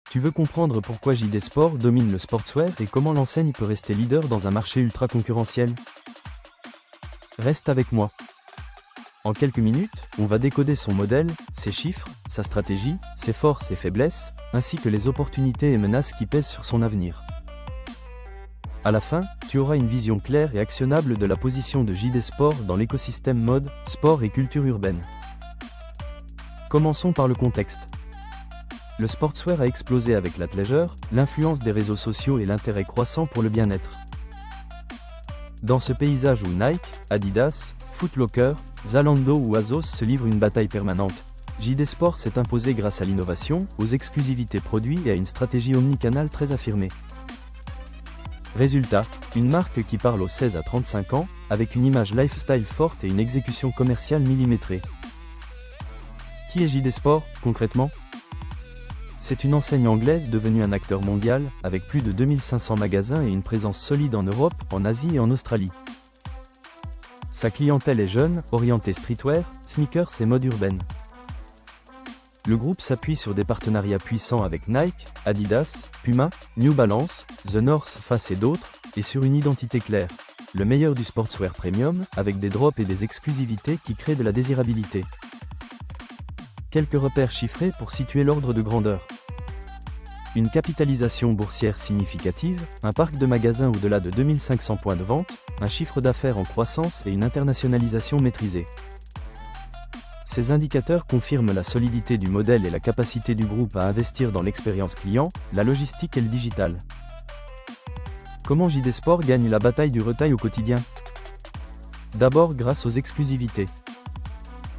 Tu veux comprendre pourquoi JD Sport domine le sportswear et comment l'enseigne peut rester leader dans un marché ultra concurrentiel? Reste avec moi. En quelques minutes, on va décoder son modèle, ses chiffres, sa stratégie, ses forces et faiblesses, ainsi que les opportunités et menaces qui pèsent sur son avenir. À la fin, tu auras une vision claire et actionnable de la position de JD Sport dans l'écosystème mode, sport et culture urbaine. Commençons par le contexte. Le sportswear a explosé avec l'athleisure, l'influence des réseaux sociaux et l'intérêt croissant pour le bien-être. Dans ce paysage où Nike, Adidas, Foot Locker, Zalando ou Azos se livrent une bataille permanente, JD Sport s'est imposé grâce à l'innovation, aux exclusivités produits et à une stratégie omnicanale très affirmée. Résultat, une marque qui parle aux 16 à 35 ans, avec une image lifestyle forte et une exécution commerciale millimétrée. Qui est JD Sport, concrètement ? C'est une enseigne anglaise devenue un acteur mondial, avec plus de 2500 magasins et une présence solide en Europe, en Asie et en Australie. Sa clientèle est jeune, orientée streetwear, sneakers et mode urbaine. Le groupe s'appuie sur des partenariats puissants avec Nike, Adidas, Puma, New Balance, The North Face et d'autres, et sur une identité claire, le meilleur du sportswear premium, avec des drops et des exclusivités qui créent de la désirabilité. Quelques repères chiffrés pour situer l'ordre de grandeur. Une capitalisation boursière significative, un parc de magasins au-delà de 2500 points de vente, un chiffre d'affaires en croissance et une internationalisation maîtrisée. Ces indicateurs confirment la solidité du modèle et la capacité du groupe à investir dans l'expérience client, la logistique et le digital. Comment JD Sport gagne la bataille du retail au quotidien? D'abord grâce aux exclusivités.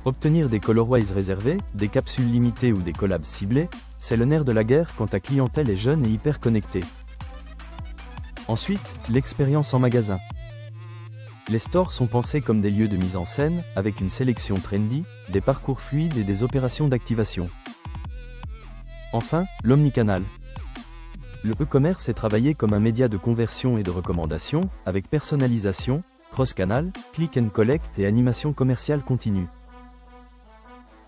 Obtenir des colorways réservés, des capsules limitées ou des collabs ciblés, c'est le nerf de la guerre quand ta clientèle est jeune et hyper connectée. Ensuite, l'expérience en magasin. Les stores sont pensés comme des lieux de mise en scène, avec une sélection trendy, des parcours fluides et des opérations d'activation. Enfin, l'omnicanal. Le e-commerce est travaillé comme un média de conversion et de recommandation, avec personnalisation, cross-canal, click and collect et animation commerciale continue.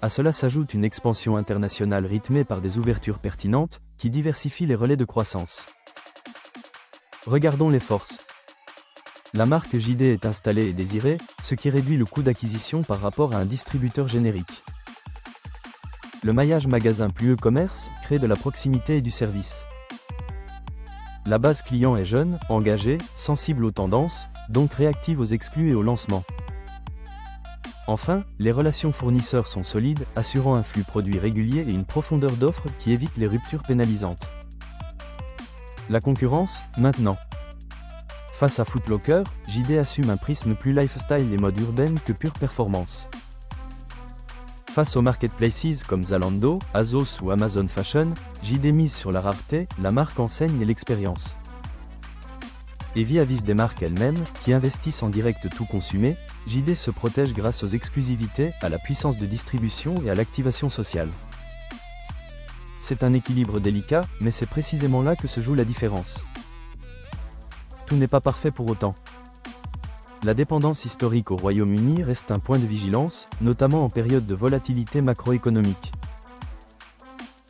À cela s'ajoute une expansion internationale rythmée par des ouvertures pertinentes, qui diversifient les relais de croissance. Regardons les forces. La marque JD est installée et désirée, ce qui réduit le coût d'acquisition par rapport à un distributeur générique. Le maillage magasin plus e-commerce crée de la proximité et du service. La base client est jeune, engagée, sensible aux tendances, donc réactive aux exclus et aux lancements. Enfin, les relations fournisseurs sont solides, assurant un flux produit régulier et une profondeur d'offres qui évite les ruptures pénalisantes. La concurrence, maintenant. Face à Foot Locker, JD assume un prisme plus lifestyle et mode urbaine que pure performance. Face aux marketplaces comme Zalando, Azos ou Amazon Fashion, JD mise sur la rareté, la marque enseigne et l'expérience. Et vis-à-vis des marques elles-mêmes, qui investissent en direct tout consumé, JD se protège grâce aux exclusivités, à la puissance de distribution et à l'activation sociale. C'est un équilibre délicat, mais c'est précisément là que se joue la différence. Tout n'est pas parfait pour autant. La dépendance historique au Royaume-Uni reste un point de vigilance, notamment en période de volatilité macroéconomique.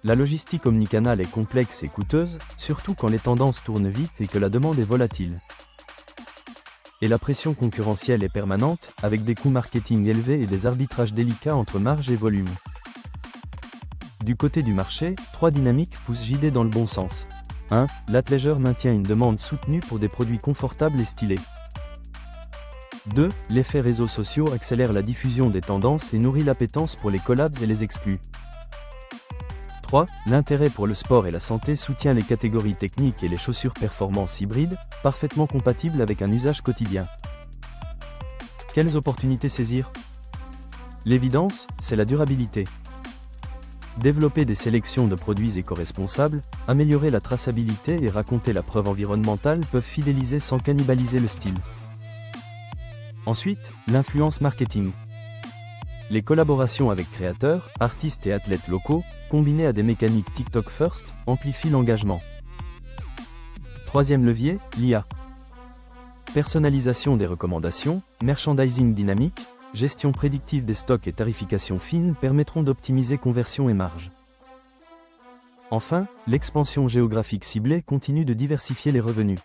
La logistique omnicanale est complexe et coûteuse, surtout quand les tendances tournent vite et que la demande est volatile. Et la pression concurrentielle est permanente, avec des coûts marketing élevés et des arbitrages délicats entre marge et volume. Du côté du marché, trois dynamiques poussent JD dans le bon sens. 1. L'athleisure maintient une demande soutenue pour des produits confortables et stylés. 2. L'effet réseaux sociaux accélère la diffusion des tendances et nourrit l'appétence pour les collabs et les exclus. 3. L'intérêt pour le sport et la santé soutient les catégories techniques et les chaussures performance hybrides, parfaitement compatibles avec un usage quotidien. Quelles opportunités saisir? L'évidence, c'est la durabilité. Développer des sélections de produits éco-responsables, améliorer la traçabilité et raconter la preuve environnementale peuvent fidéliser sans cannibaliser le style. Ensuite, l'influence marketing. Les collaborations avec créateurs, artistes et athlètes locaux, combinées à des mécaniques TikTok First, amplifient l'engagement. Troisième levier, l'IA. Personnalisation des recommandations, merchandising dynamique, gestion prédictive des stocks et tarification fine permettront d'optimiser conversion et marge. Enfin, l'expansion géographique ciblée continue de diversifier les revenus.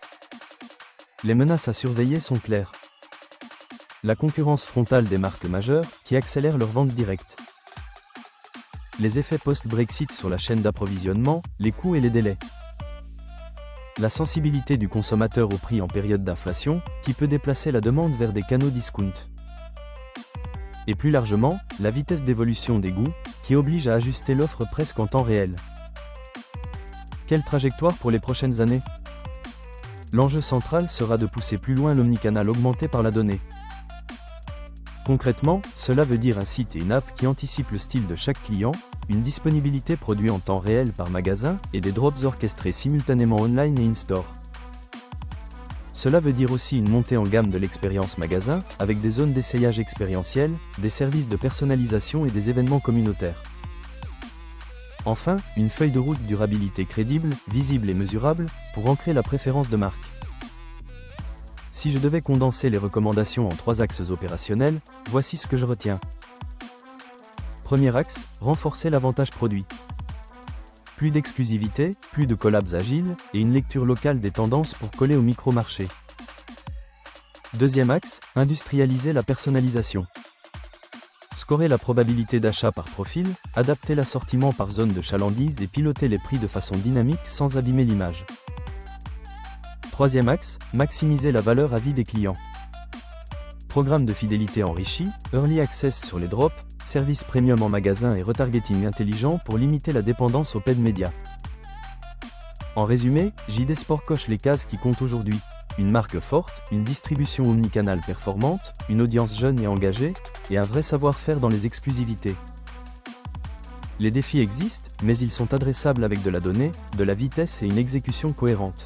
Les menaces à surveiller sont claires. La concurrence frontale des marques majeures, qui accélèrent leurs ventes directes. Les effets post-Brexit sur la chaîne d'approvisionnement, les coûts et les délais. La sensibilité du consommateur au prix en période d'inflation, qui peut déplacer la demande vers des canaux discount. Et plus largement, la vitesse d'évolution des goûts, qui oblige à ajuster l'offre presque en temps réel. Quelle trajectoire pour les prochaines années? L'enjeu central sera de pousser plus loin l'omnicanal augmenté par la donnée. Concrètement, cela veut dire un site et une app qui anticipent le style de chaque client, une disponibilité produite en temps réel par magasin et des drops orchestrés simultanément online et in-store. Cela veut dire aussi une montée en gamme de l'expérience magasin, avec des zones d'essayage expérientiel, des services de personnalisation et des événements communautaires. Enfin, une feuille de route durabilité crédible, visible et mesurable, pour ancrer la préférence de marque. Si je devais condenser les recommandations en 3 axes opérationnels, voici ce que je retiens. Premier axe, renforcer l'avantage produit. Plus d'exclusivité, plus de collabs agiles, et une lecture locale des tendances pour coller au micro-marché. Deuxième axe, industrialiser la personnalisation. Scorer la probabilité d'achat par profil, adapter l'assortiment par zone de chalandise et piloter les prix de façon dynamique sans abîmer l'image. Troisième axe, maximiser la valeur à vie des clients. Programme de fidélité enrichi, early access sur les drops, service premium en magasin et retargeting intelligent pour limiter la dépendance aux paid médias. En résumé, JD Sport coche les cases qui comptent aujourd'hui. Une marque forte, une distribution omnicanal performante, une audience jeune et engagée, et un vrai savoir-faire dans les exclusivités. Les défis existent, mais ils sont adressables avec de la donnée, de la vitesse et une exécution cohérente.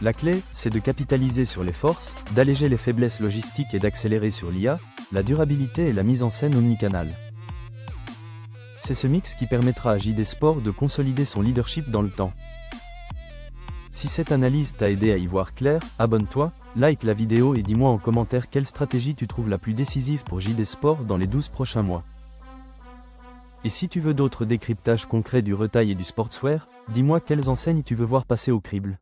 La clé, c'est de capitaliser sur les forces, d'alléger les faiblesses logistiques et d'accélérer sur l'IA, la durabilité et la mise en scène omnicanale. C'est ce mix qui permettra à JD Sport de consolider son leadership dans le temps. Si cette analyse t'a aidé à y voir clair, abonne-toi, like la vidéo et dis-moi en commentaire quelle stratégie tu trouves la plus décisive pour JD Sport dans les 12 prochains mois. Et si tu veux d'autres décryptages concrets du retail et du sportswear, dis-moi quelles enseignes tu veux voir passer au crible.